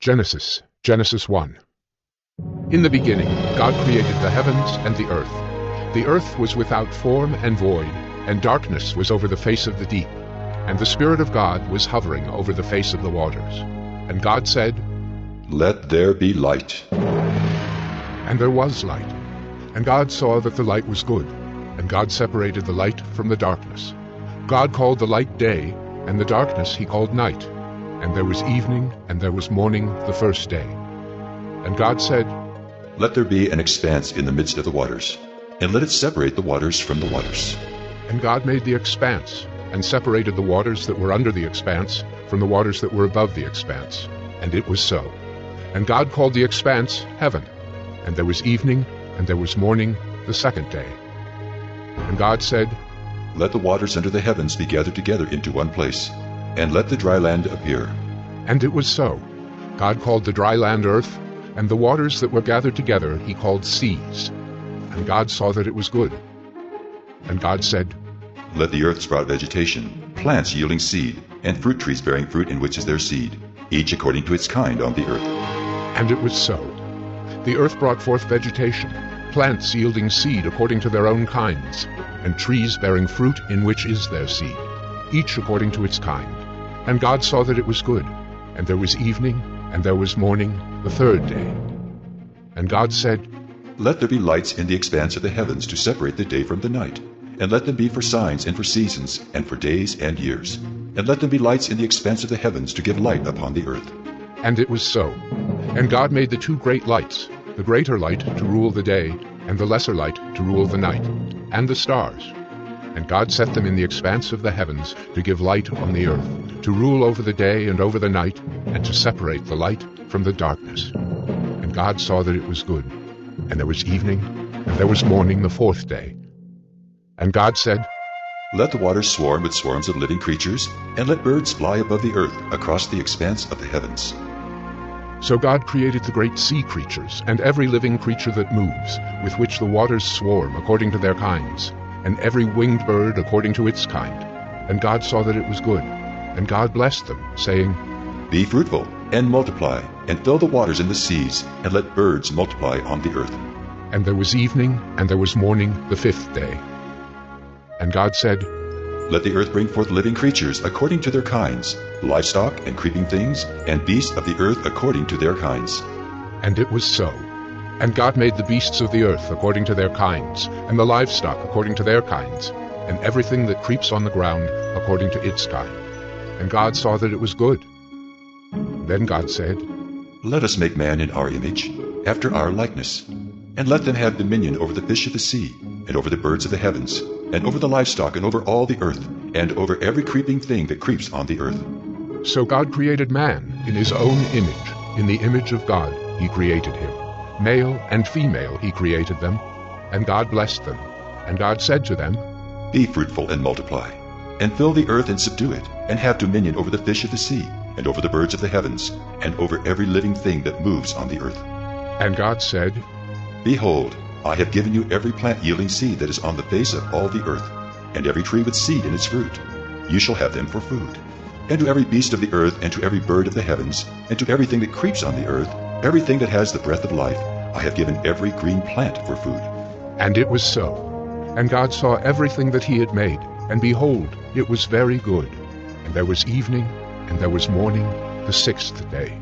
Genesis 1. In the beginning God created the heavens and the earth. The earth was without form and void, and darkness was over the face of the deep. And the Spirit of God was hovering over the face of the waters. And God said, "Let there be light." And there was light. And God saw that the light was good. And God separated the light from the darkness. God called the light day, and the darkness he called night. And there was evening, and there was morning the first day. And God said, "Let there be an expanse in the midst of the waters, and let it separate the waters from the waters." And God made the expanse, and separated the waters that were under the expanse from the waters that were above the expanse. And it was so. And God called the expanse heaven. And there was evening, and there was morning the second day. And God said, "Let the waters under the heavens be gathered together into one place, and let the dry land appear." And it was so. God called the dry land earth, and the waters that were gathered together he called seas. And God saw that it was good. And God said, "Let the earth sprout vegetation, plants yielding seed, and fruit trees bearing fruit in which is their seed, each according to its kind on the earth." And it was so. The earth brought forth vegetation, plants yielding seed according to their own kinds, and trees bearing fruit in which is their seed, each according to its kind. And God saw that it was good. And there was evening, and there was morning the third day. And God said, "Let there be lights in the expanse of the heavens to separate the day from the night, and let them be for signs and for seasons, and for days and years. And let them be lights in the expanse of the heavens to give light upon the earth." And it was so. And God made the two great lights, the greater light to rule the day, and the lesser light to rule the night, and the stars. And God set them in the expanse of the heavens to give light on the earth, to rule over the day and over the night, and to separate the light from the darkness. And God saw that it was good. And there was evening, and there was morning the fourth day. And God said, "Let the waters swarm with swarms of living creatures, and let birds fly above the earth across the expanse of the heavens." So God created the great sea creatures, and every living creature that moves, with which the waters swarm according to their kinds, and every winged bird according to its kind. And God saw that it was good. And God blessed them, saying, "Be fruitful, and multiply, and fill the waters in the seas, and let birds multiply on the earth." And there was evening, and there was morning the fifth day. And God said, "Let the earth bring forth living creatures according to their kinds, livestock and creeping things, and beasts of the earth according to their kinds." And it was so. And God made the beasts of the earth according to their kinds, and the livestock according to their kinds, and everything that creeps on the ground according to its kind. And God saw that it was good. Then God said, "Let us make man in our image, after our likeness, and let them have dominion over the fish of the sea, and over the birds of the heavens, and over the livestock, and over all the earth, and over every creeping thing that creeps on the earth." So God created man in his own image. In the image of God he created him. Male and female he created them. And God blessed them. And God said to them, "Be fruitful and multiply, and fill the earth and subdue it, and have dominion over the fish of the sea, and over the birds of the heavens, and over every living thing that moves on the earth." And God said, "Behold, I have given you every plant yielding seed that is on the face of all the earth, and every tree with seed in its fruit. You shall have them for food. And to every beast of the earth, and to every bird of the heavens, and to everything that creeps on the earth, everything that has the breath of life, I have given every green plant for food." And it was so. And God saw everything that he had made, and behold, it was very good. And there was evening, and there was morning the sixth day.